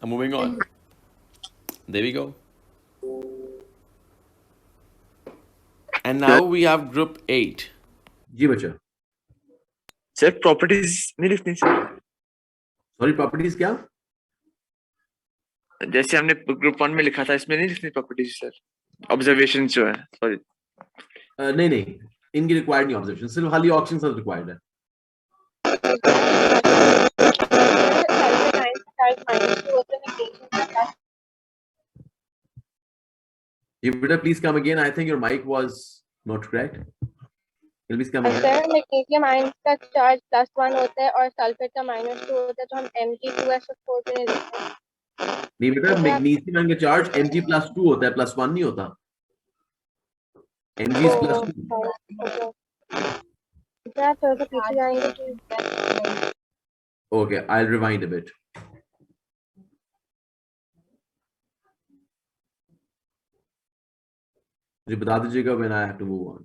moving on. There we go. And now we have group 8. जी बच्चा. Sir properties नहीं लिखनी sir. Sorry, properties क्या? जैसे हमने ग्रुप 1 में लिखा था इसमें नहीं लिखनी प्रॉपर्टीज सर. ऑब्जर्वेशन जो है, सॉरी. नहीं नहीं, इनकी रिक्वायर्ड नहीं ऑब्जर्वेशन, सिर्फ खाली ऑक्सीजन रिक्वायर्ड है. You better please come again. I think your mic was not correct. Can you please come again? Sir magnesium ion का चार्ज +1 होता है और सल्फेट का -2 होता है, तो हम Mg2SO4 पे नहीं लिखते हैं. नहीं बेटा, मैग्नीशियम आयन का चार्ज Mg+2 होता है, +1 नहीं होता. Mg is +2. क्या थोड़ा सा पीछे जाएंगे. Okay, I'll rewind a bit. मुझे बता दीजिएगा when I have to move on.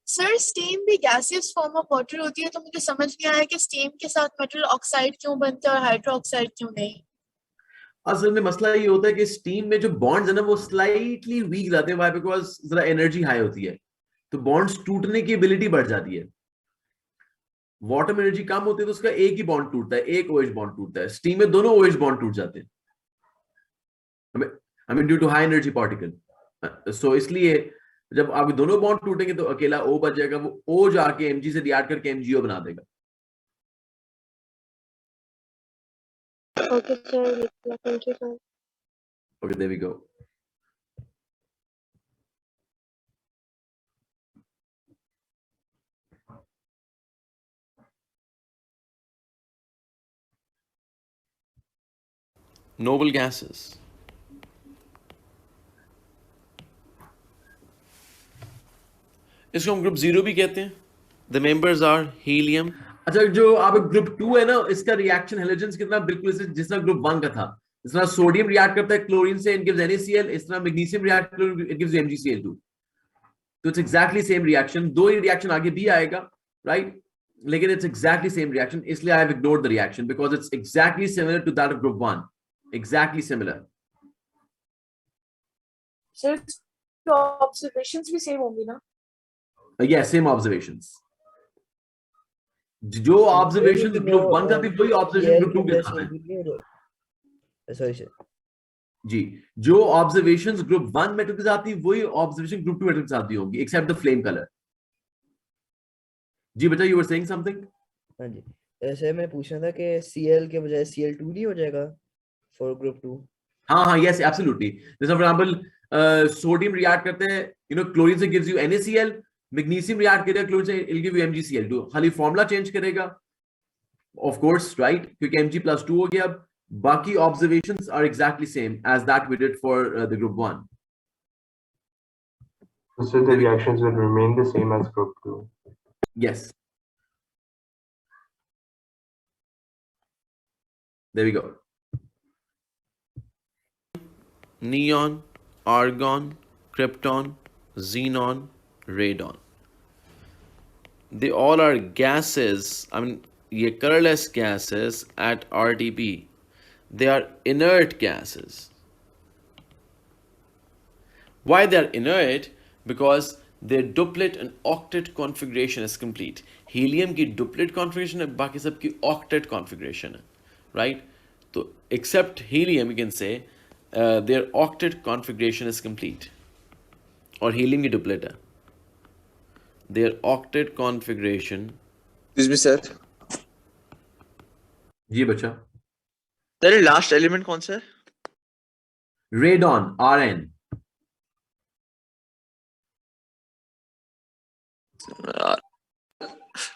Sir steam भी गैसियस फॉर्म ऑफ वाटर होती है, तो मुझे समझ नहीं आया कि स्टीम के साथ मेटल ऑक्साइड क्यों बनता है और हाइड्रो ऑक्साइड क्यों नहीं. असल में मसला ये होता है कि स्टीम में जो बॉन्ड्स है ना वो स्लाइटली वीक रहते हैं. व्हाई? बिकॉज जरा एनर्जी हाई होती है, तो बॉन्ड्स टूटने की एबिलिटी बढ़ जाती है. वाटर में एनर्जी कम होती है तो उसका एक ही बॉन्ड टूटता है, एक OH बॉन्ड टूटता है. स्टीम में दोनों OH बॉन्ड टूट जाते हैं. I mean due to high energy particle. So इसलिए जब आपके दोनों बॉन्ड टूटेंगे तो अकेला O बच जाएगा. वो O जाके Mg से रिएक्ट करके MgO बना देगा. Okay sir, thank you sir. Okay, there we go. Noble gases. इसको हम ग्रुप 0 भी कहते हैं. The members are helium. अच्छा, जो आप ग्रुप 2 है ना, इसका रिएक्शन हैलोजेंस कितना बिल्कुल जिस तरह ग्रुप 1 का था. इस तरह सोडियम रिएक्ट करता है क्लोरीन से, इट गिव्स NaCl. इस तरह magnesium react it gives MgCl2. तो इट्स एग्जैक्टली सेम रिएक्शन. दो ही रिएक्शन आगे भी आएगा, राइट? लेकिन इट्स एग्जैक्टली सेम रिएक्शन. इसलिए I have ignored the reaction because it's exactly similar to that of group 1. Exactly similar. Sir तो observations भी same होंगी ना? Yes, same observations. जो ऑब्जर्वेशन ग्रुप 1 का भी वही ऑब्जर्वेशन ग्रुप 2 के साथ है. Sorry sir. जी, जो ऑब्जर्वेशंस ग्रुप 1 मेटल के साथ थी वही ऑब्जर्वेशन ग्रुप 2 मेटल के साथ भी होंगी, एक्सेप्ट द फ्लेम कलर. जी बेटा, यू वर सेइंग समथिंग. हाँ जी सर, मैं पूछना था कि Cl के बजाय Cl2 नहीं हो जाएगा फॉर ग्रुप 2? हाँ हाँ, यस एब्सोल्युटली. जैसे फॉर एग्जांपल सोडियम रिएक्ट करते हैं, क्लोरीन से gives you NaCl. Magnesium react करेगा क्लोरीन से, इट गिव यू MgCl2. खाली फार्मूला चेंज करेगा, ऑफ कोर्स, राइट? क्योंकि Mg+2 हो गया. अब बाकी observations are exactly same as that we did for the group 1. So the reactions will remain the same as group 2. Yes. There we go. Neon, argon, krypton, xenon, radon. They all are gases. I mean, ये colorless gases at RTP. They are inert gases. Why they are inert? Because their duplet and octet configuration is complete. Helium की duplet configuration है, बाकी सब की octet configuration है, right? तो except helium, you can say their octet configuration is complete. और helium की duplet है. Their octet configuration. Excuse me sir. जी बच्चा. तेरे लास्ट एलिमेंट कौन सा है? Radon, Rn.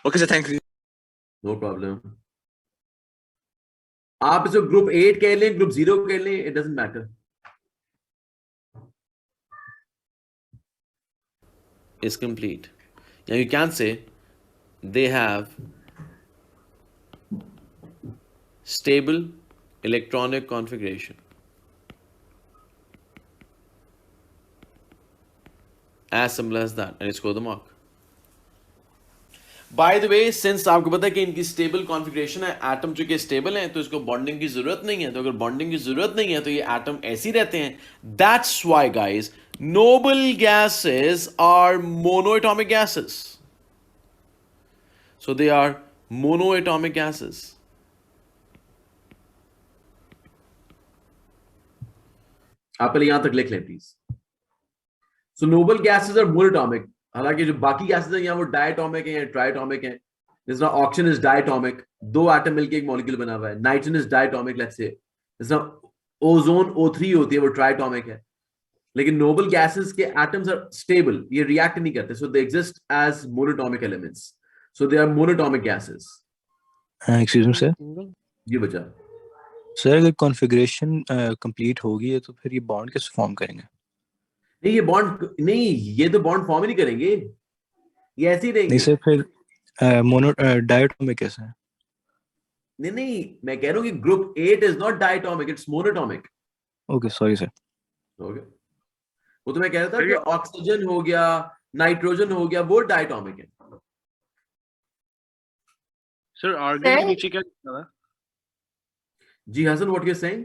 Okay sir, thank you. No problem. आप इसे ग्रुप 8 कह लें, ग्रुप 0 कह लें, it doesn't matter. Is complete. Now you can say they have stable electronic configuration. As simple as that, and score the mark. By the way, since आपको पता है कि इनकी स्टेबल कॉन्फ़िगरेशन है, एटम चूंकि स्टेबल हैं तो इसको बॉन्डिंग की जरूरत नहीं है, तो अगर बॉन्डिंग की जरूरत नहीं है तो ये एटम ऐसे ही रहते हैं. That's why guys, noble gases are monoatomic gases. So they are monoatomic gases. आप पहले यहां तक लिख लें please. So noble gases are monatomic. हालांकि जो बाकी गैसेस हैं यहाँ वो डायटोमिक हैं या ट्राइटोमिक हैं. जैसे ऑक्सीजन इज डायटोमिक, 2 एटम मिलके एक मॉलिक्यूल बना हुआ है. Nitrogen is diatomic, let's say. जैसे ओजोन O3 होती है, वो ट्राइटोमिक है. लेकिन नोबल गैसेस के एटम्स आर स्टेबल, ये रिएक्ट नहीं करते, so they exist as monatomic elements. So they are monatomic gases. Excuse me sir. जी बच्चा. सर अगर कॉन्फ़िगरेशन कंप्लीट होगी है तो फिर ये बॉन्ड कैसे फॉर्म करेंगे? नहीं, ये बॉन्ड नहीं, ये तो बॉन्ड फॉर्म ही नहीं करेंगे, ये ऐसे ही रहेंगे. नहीं सर, फिर मोनो डायटोमिक कैसे है? नहीं, मैं कह रहा हूँ कि group 8 is not diatomic, it's monoatomic. Okay sorry sir. Okay, वो तो मैं कह रहा था कि ऑक्सीजन हो गया, नाइट्रोजन हो गया, वो डायटोमिक है. सर आर्गन के नीचे क्या लिखा हुआ है? जी Hasan, what you are saying?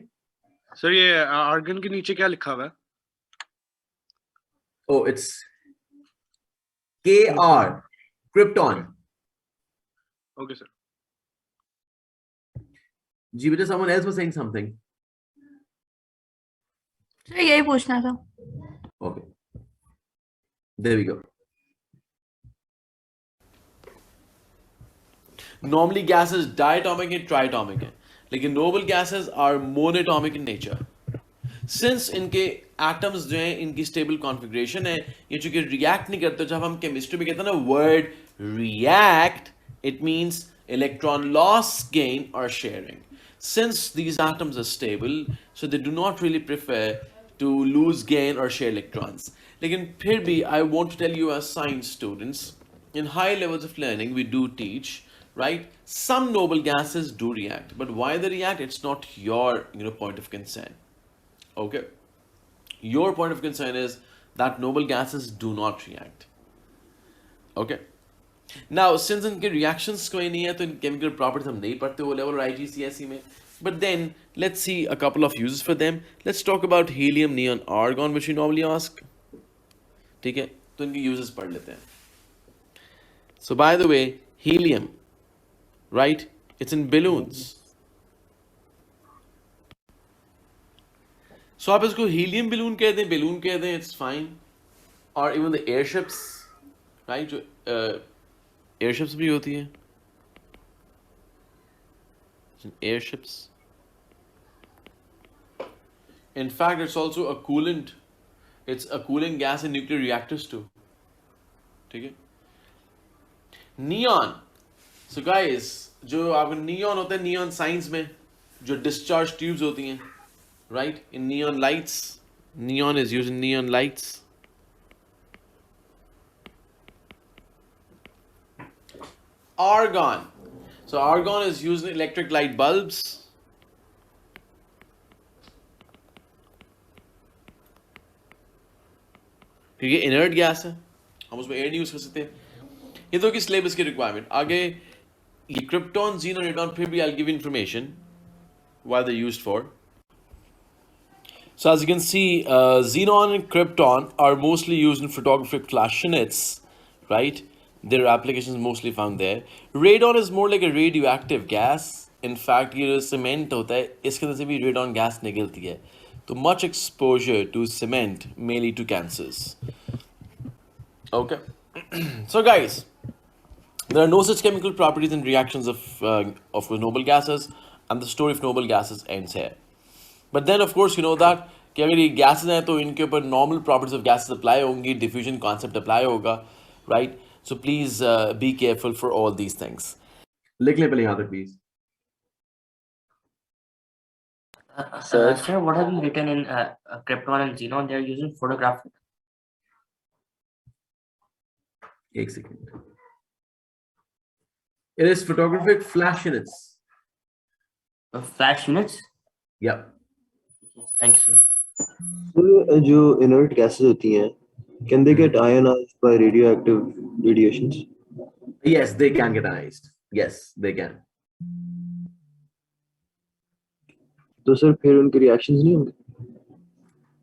Sir ये आर्गन के नीचे क्या लिखा हुआ है? Oh, it's Kr, krypton. Okay sir. जी बेटा, someone else was saying something. Sir यही पूछना था. Okay, there we go. Normally gases diatomic and triatomic हैं, लेकिन noble gases are monatomic in nature. Since इनके एटम्स जो हैं, इनकी स्टेबल कॉन्फ़िगरेशन है, ये चूंकि रिएक्ट नहीं करते. जब हम केमिस्ट्री में कहते हैं ना word react, it means electron loss, gain और sharing. Since these atoms are stable, so they do not really prefer to lose, gain or share electrons. लेकिन फिर भी I want to tell you as science students, in high levels of learning we do teach, right? Some noble gases do react, but why they react, it's not your point of concern. Okay, your point of concern is that noble gases do not react. Okay, now since इनके reactions कोई नहीं है तो इन chemical properties हम नहीं पढ़ते वो level और IGCSE में, but then let's see a couple of uses for them. Let's talk about helium, neon, argon, which we normally ask. ठीक है, तो इनके uses पढ़ लेते हैं. So by the way, helium, right, it's in balloons. So आप इसको helium balloon कह दें, इट्स फाइन. और इवन द एयरशिप्स, राइट, जो एयरशिप्स भी होती हैं, airships. In fact, it's also a coolant. It's a cooling gas in nuclear reactors too. ठीक है. Neon. So guys, जो आपका neon होता है, neon साइंस में जो discharge tubes hoती हैं, right, in neon lights, neon is used in neon lights. Argon. So argon is used in electric light bulbs. क्योंकि inert gas है, हम उसमें air नहीं यूज कर सकते. ये तो कि सिलेबस की रिक्वायरमेंट. आगे ये krypton, xenon, radon, फिर भी I'll give you information what they're used for. So as you can see, xenon and krypton are mostly used in photographic flash units, right? Their applications mostly found there. Radon is more like a radioactive gas. In fact, ये जो cement होता है, इसके अंदर से भी radon gas निकलती है. So much exposure to cement may lead to cancers. Okay. So guys, there are no such chemical properties and reactions of noble gases, and the story of noble gases ends here. But then of course you know that कि अगर ये gases हैं तो इनके ऊपर normal properties of gases apply होंगी, diffusion concept apply होगा, right? So please be careful for all these things. लिख ले पहले यहाँ तक please. Sir, what have you written in krypton and xenon? They are using photographic. एक second. It is photographic flash units. Flash units? Yeah. Thank you, sir. So, जो inert gases होती हैं, can they get ionized by radioactive radiations? Yes, they can get ionized. Yes, they can. तो sir फिर उनके reactions नहीं होंगे?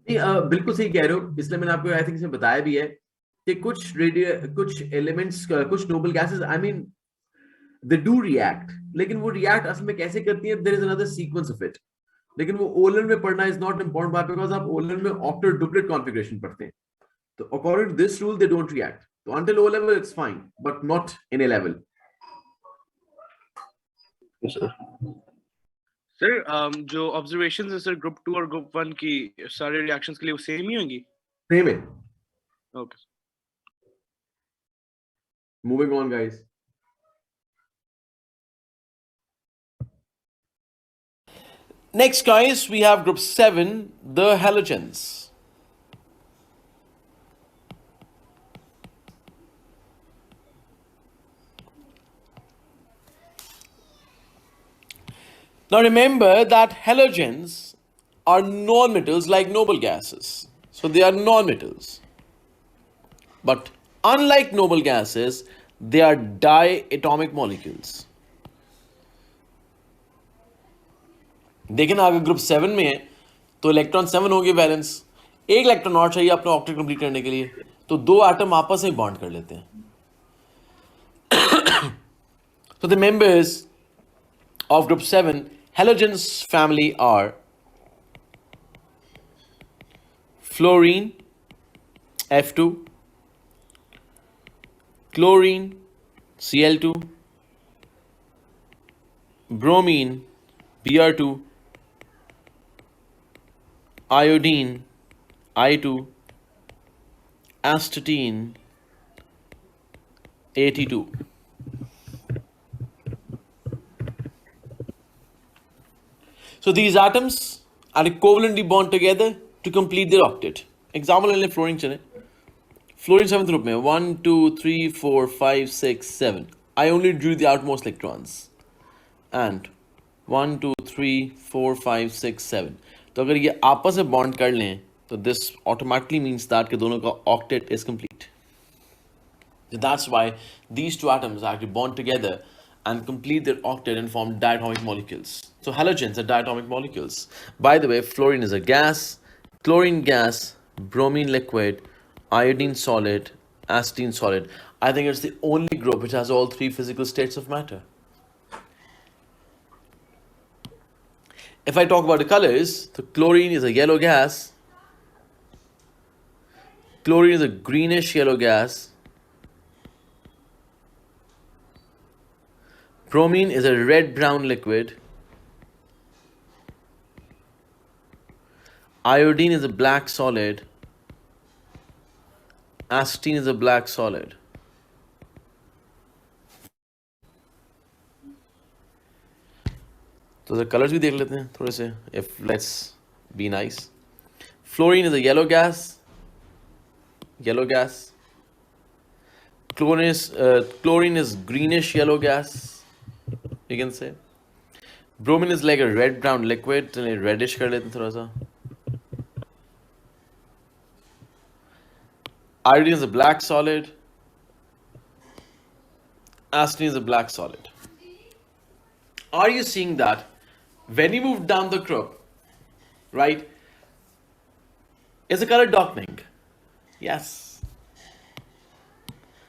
नहीं, बिल्कुल सही कह रहे हो, इसलिए मैंने आपको आई थिंक इसमें बताया भी है कि कुछ एलिमेंट्स, कुछ noble gases, I mean they do react, लेकिन वो रिएक्ट असल में कैसे करती है, there is another sequence of it. लेकिन वो ओलन में पढ़ना इज नॉट इंपॉर्टेंट बिकॉज आप ओलन में ऑक्टेट डुप्लेट कॉन्फ़िगरेशन पढ़ते हैं, तो according to this rule they don't react. तो until O level it's fine, but not in A level. Yes, sir. Sir जो ऑब्जर्वेशंस है सर ग्रुप 2 और ग्रुप 1 की सारे रिएक्शंस के लिए वो सेम ही होंगी? Same है। Okay. Moving on, guys. Next, guys, we have group 7, the halogens. Now remember that halogens are non-metals like noble gases. So they are non-metals. But unlike noble gases, they are diatomic molecules. देखिए ना, अगर group 7 में है तो electron 7 होंगे balance, एक electron और चाहिए अपना ऑक्टेट कंप्लीट करने के लिए, तो दो एटम आपस में बॉन्ड कर लेते हैं. So the members of group 7 halogens family are fluorine F2, chlorine Cl2, bromine Br2, iodine I2, astatine At2. So these atoms are equivalently bond together to complete their octet. Example ले fluorine चले. Fluorine 7th group में 1, 2, 3, 4, 5, 6, 7. I only drew the outmost electrons. And 1, 2, 3, 4, 5, 6, 7. तो अगर ये आपस में bond कर लें तो this automatically means that कि दोनों का octet is complete. So that's why these two atoms actually bond together and complete their octet and form diatomic molecules. So halogens are diatomic molecules. By the way, fluorine is a gas, chlorine gas, bromine liquid, iodine solid, astatine solid. I think it's the only group which has all three physical states of matter. If I talk about the colors, so chlorine is a yellow gas, chlorine is a greenish yellow gas, bromine is a red-brown liquid, iodine is a black solid, astatine is a black solid. तो the colors भी देख लेते हैं थोड़े से, if let's be nice. Fluorine is a yellow gas, chlorine is greenish yellow gas, you can say. Bromine is like a red-brown liquid, चलिए reddish कर लेते हैं थोड़ा सा. Iodine is a black solid, astatine is a black solid. Are you seeing that when you move down the group, right, is the color darkening? Yes.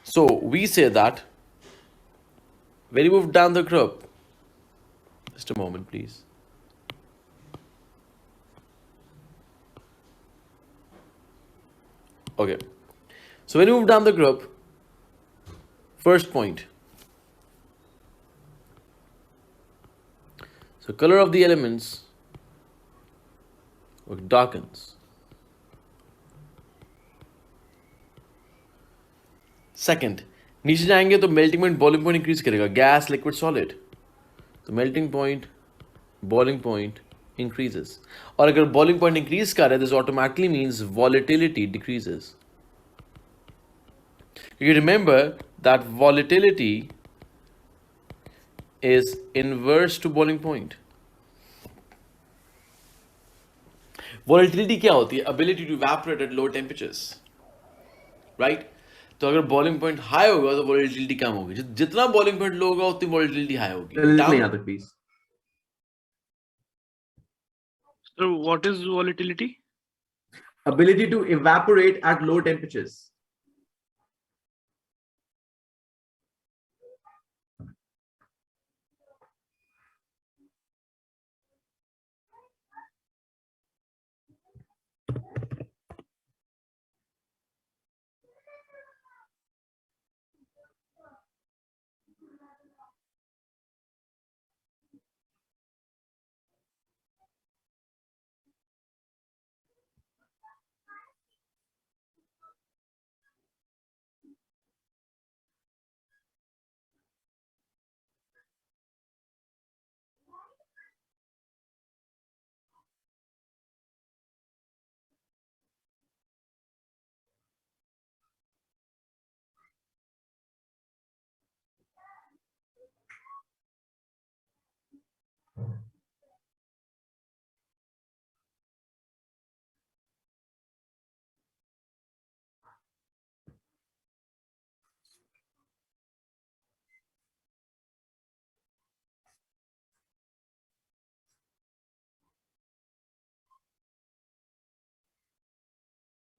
So we say that when you move down the group, just a moment please. Okay, so when you move down the group, first point, so color of the elements darkens. Second, नीचे जाएंगे तो melting point, boiling point increase करेगा, gas, liquid, solid. तो melting point, boiling point increases. और अगर boiling point increase कर रहा है, this automatically means volatility decreases. You remember that volatility is inverse to boiling point. Volatility क्या होती है? Ability to evaporate at low temperatures, right? तो अगर बॉइलिंग पॉइंट हाई होगा तो वोलेटिलिटी कम होगी, जितना बॉइलिंग पॉइंट लो होगा उतनी वोलेटिलिटी हाई होगी. नहीं यहाँ तक please. So what is volatility? Ability to evaporate at low temperatures.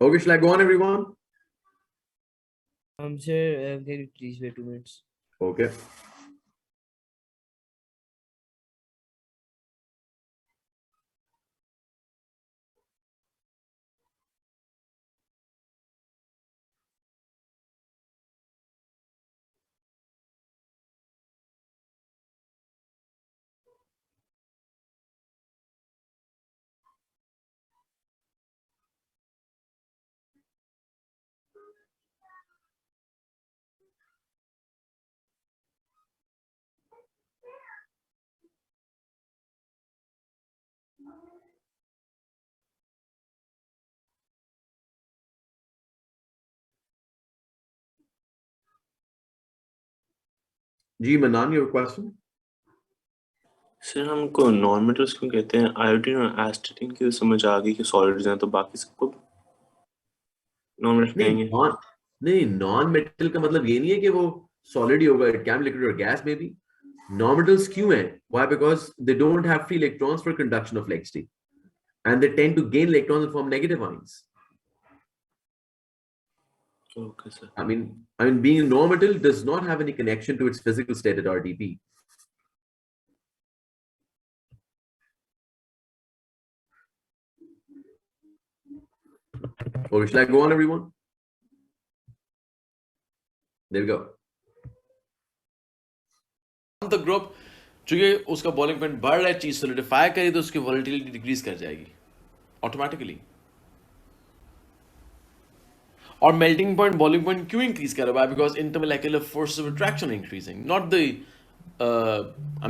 Okay, shall I go on, everyone? Sir, can you please wait 2 minutes? Okay. जी मनान, your question? सर हमको non metals क्यों कहते हैं? Iodine और एस्टेटिन की तो समझ आ गई कि सॉलिड्स हैं, तो बाकी सबको नॉन मेटल कहेंगे? नहीं, नॉन मेटल का मतलब ये नहीं है कि वो सॉलिड ही होगा. इट कैन बी लिक्विड और गैस में भी. नॉन मेटल्स क्यों हैं? Why? Because they don't have free electrons for conduction of electricity, and they tend to gain electrons and form negative ions. Okay, sir. I mean, being a non-metal does not have any connection to its physical state at RDP. Or shall I go on, everyone? There we go. The group, चूंकि उसका boiling point बढ़ रहा है, चीज solidify करी तो उसकी volatility decrease कर जाएगी ऑटोमेटिकली. और मेल्टिंग पॉइंट बॉइलिंग पॉइंट क्यों इंक्रीज कर रहा है? Because intermolecular forces of attraction increasing, not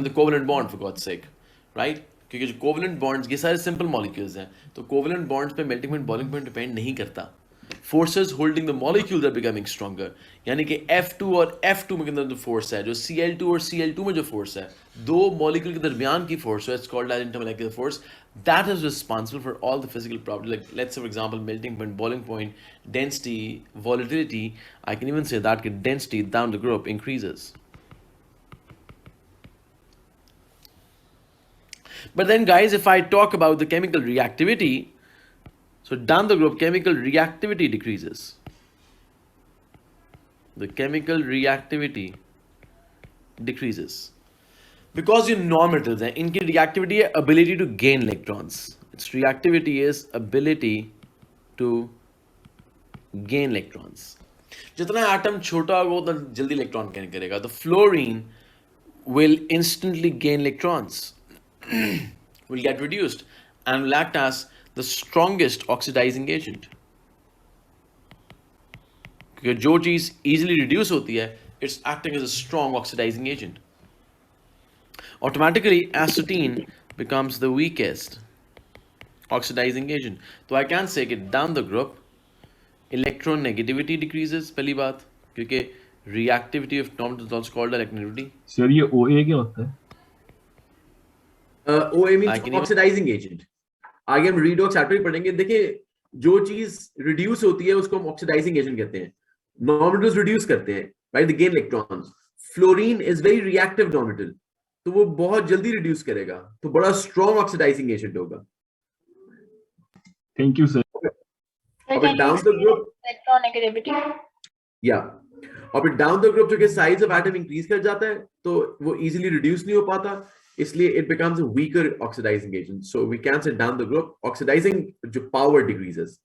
the covalent bond for God's sake, right? क्योंकि जो कोवेलेंट बॉन्ड्स ये सारे सिंपल मॉलिक्यूल्स हैं, तो कोवेलेंट बॉन्ड्स पे melting point boiling point depend नहीं करता. Forces holding the molecules are becoming stronger, यानी कि F2 और F2 में के अंदर जो फोर्स है, जो Cl2 और Cl2 में जो फोर्स है, दो मॉलिक्यूल के दरमियान की फोर्स है, it's called as intermolecular force. That is responsible for all the physical properties. Like let's say for example melting point, boiling point, density, volatility. I can even say that density down the group increases. But then guys, if I talk about the chemical reactivity, so down the group chemical reactivity decreases. The chemical reactivity decreases. Because you non-metals हैं, इनकी reactivity है ability to gain electrons. Its reactivity is ability to gain electrons. जितना atom छोटा होगा उतना जल्दी electron gain करेगा. The fluorine will instantly gain electrons, will get reduced, and will act as the strongest oxidizing agent. क्योंकि जो चीज easily reduce होती है, it's acting as a strong oxidizing agent. Automatically acetine becomes the weakest oxidizing agent. So I can say that down the group electronegativity decreases. पहली बात, क्योंकि reactivity of non-metals is also called electronegativity. Sir ये OA क्या होता है? OA means oxidizing agent. आगे हम redox factor ही पढ़ेंगे. देखिए जो चीज reduce होती है उसको हम oxidizing agent कहते हैं. नॉर्मेटल्स रिड्यूस करते हैं, right, they gain electrons. Fluorine is very reactive nonmetal, तो वो बहुत जल्दी रिड्यूस करेगा, तो बड़ा स्ट्रॉन्ग ऑक्सीडाइजिंग एजेंट होगा. Thank you, sir. और फिर डाउन द ग्रुप, electronegativity. या और फिर डाउन द ग्रुप जो कि साइज ऑफ एटम इंक्रीज कर जाता है, तो वो इजीली रिड्यूस नहीं हो पाता, इसलिए it becomes a weaker oxidising agent. So we can say down the group oxidising जो पावर डिक्रीजेस.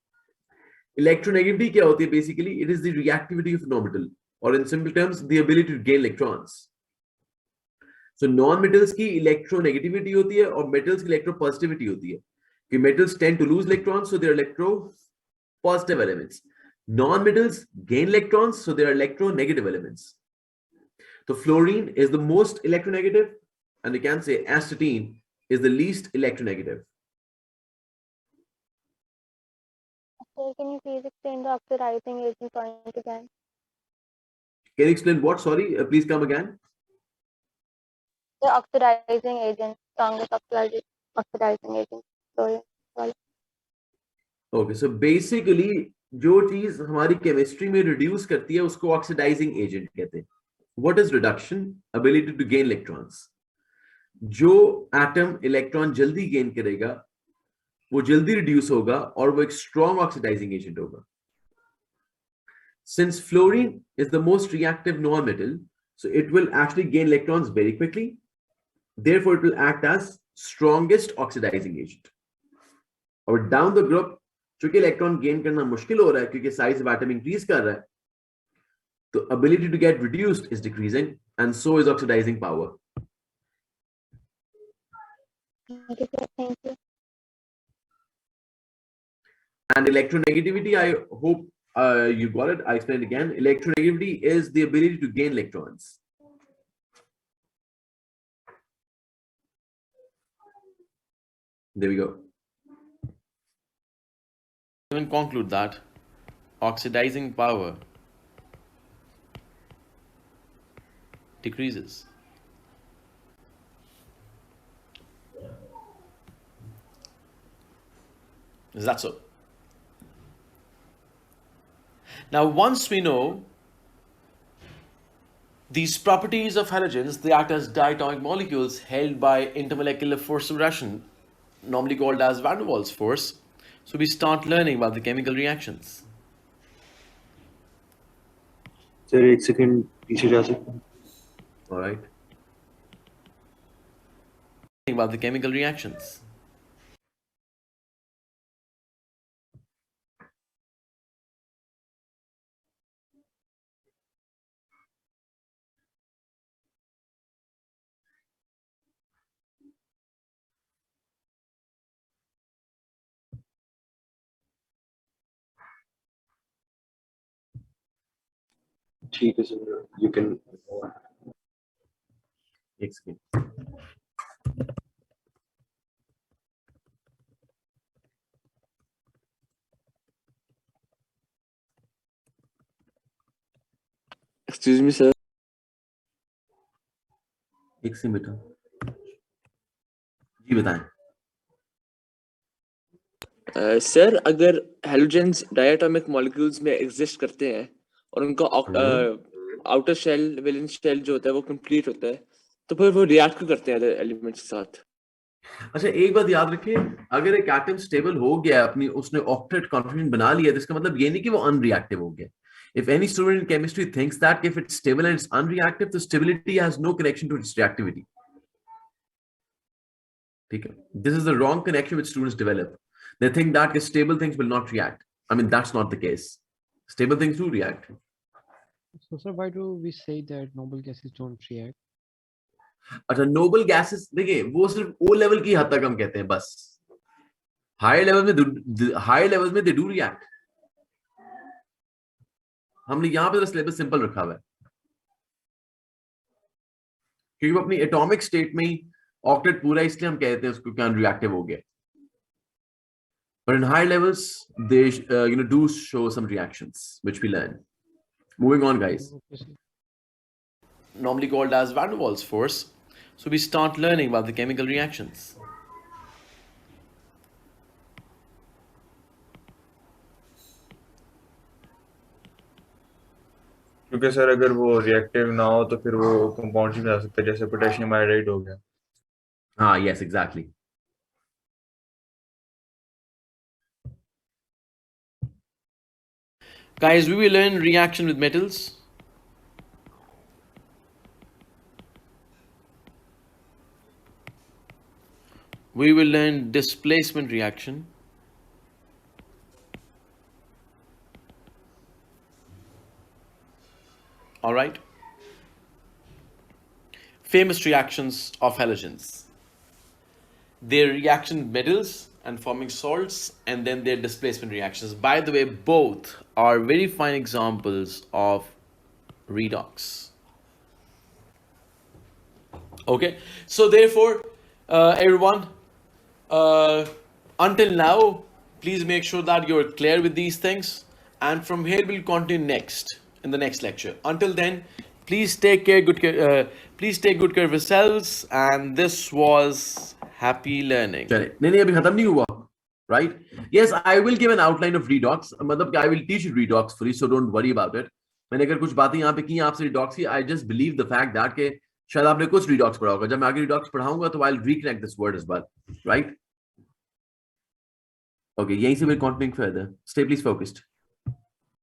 इलेक्ट्रोनेगेटिविटी क्या होती है? Basically it is the reactivity of nonmetal, और in simple terms the ability to gain electrons. So nonmetals की electronegativity होती है और metals की इलेक्ट्रोपॉजिटिविटी होती है. कि metals tend to lose electrons, so they are electropositive elements. Non-metals gain electrons, so they are electronegative elements. So fluorine is the most electronegative, and you can say astatine is the least electronegative. Sir, can you please explain the oxidizing agent point again? Can you explain what? Sorry, please come again. The oxidizing agent, strongest oxidizing agent. Sorry. Okay, so basically जो चीज हमारी chemistry में reduce करती है उसको oxidising agent कहते हैं. What is reduction? Ability to gain electrons. जो एटम इलेक्ट्रॉन जल्दी गेन करेगा वो जल्दी रिड्यूस होगा और वो एक स्ट्रॉन्ग ऑक्सीडाइजिंग एजेंट होगा. Since fluorine is the most reactive non-metal, so it will actually gain electrons very quickly. Therefore, it will act as strongest oxidizing agent. और डाउन द ग्रुप चूंकि इलेक्ट्रॉन गेन करना मुश्किल हो रहा है क्योंकि size of atom increase कर रहा है, तो ability to get reduced is decreasing, and so is oxidizing power. Thank you. And electronegativity, I hope you got it. I'll explain it again. Electronegativity is the ability to gain electrons. There we go. We can conclude that oxidizing power decreases. Is that so? Now, once we know these properties of halogens, they act as diatomic molecules held by intermolecular force of Russian, normally called as van der Waals force. So we start learning about the chemical reactions. Sir, एक second पीछे जा सकते हैं? All right. About the chemical reactions. ठीक है sir, you can. एक second. Excuse me, sir. एक से बेटा जी बताएं. सर अगर हेलोजेंस डायटोमिक मॉलिक्यूल्स में एग्जिस्ट करते हैं और उनका आउटर शेल वैलेंस शेल जो होता है वो कंप्लीट होता है, तो फिर वो रिएक्ट करते हैं एलिमेंट्स के साथ. अच्छा, एक बात याद रखिए, अगर एक एटम स्टेबल हो गया, अपनी उसने ऑक्टेट कॉन्फिगरेशन बना लिया, तो इसका मतलब ये नहीं कि वो अनरिएक्टिव हो गया. If any student in chemistry thinks that if it's stable and it's unreactive, the stability has no connection to its reactivity. Okay. This is the wrong connection which students develop. They think that stable things will not react. I mean, that's not the case. Stable things do react. So, sir, why do we say that noble gases don't react? अच्छा, noble gases देखिए वो सिर्फ O level की हद तक हम कहते हैं बस. Higher levels में they do react. हमने यहाँ पे सिलेबस सिंपल रखा हुआ है क्योंकि वो अपनी एटॉमिक स्टेट में ही ऑक्टेट पूरा, इसलिए हम कहते हैं उसको क्या रिएक्टिव हो गया. But in higher levels, they do show some reactions, which we learn. Moving on, guys. Normally called as van der Waals force. So we start learning about the chemical reactions. क्योंकि sir अगर वो reactive ना हो तो फिर वो compounds में आ सकते हैं, जैसे पोटेशियम आयोडाइड हो गया। हाँ, yes, exactly. Guys, we will learn reaction with metals. We will learn displacement reaction. All right. Famous reactions of halogens. Their reaction with metals and forming salts, and then their displacement reactions. By the way, both are very fine examples of redox. Okay, so therefore, everyone, until now, please make sure that you're clear with these things, and from here we'll continue next in the next lecture. Until then, please take good care of yourselves, and this was happy learning. चले, नहीं अभी खत्म नहीं हुआ, right? Yes, I will give an outline of redox. मतलब I will teach you redox fully, so don't worry about it. मैंने अगर कुछ बातें यहाँ पे की आपसे redox की, I just believe the fact that के शायद आपने कुछ redox पढ़ा होगा. जब मैं आगे redox पढ़ाऊंगा तो I'll reconnect this word as well, right? Okay, यहीं से we're continuing further. Stay please focused.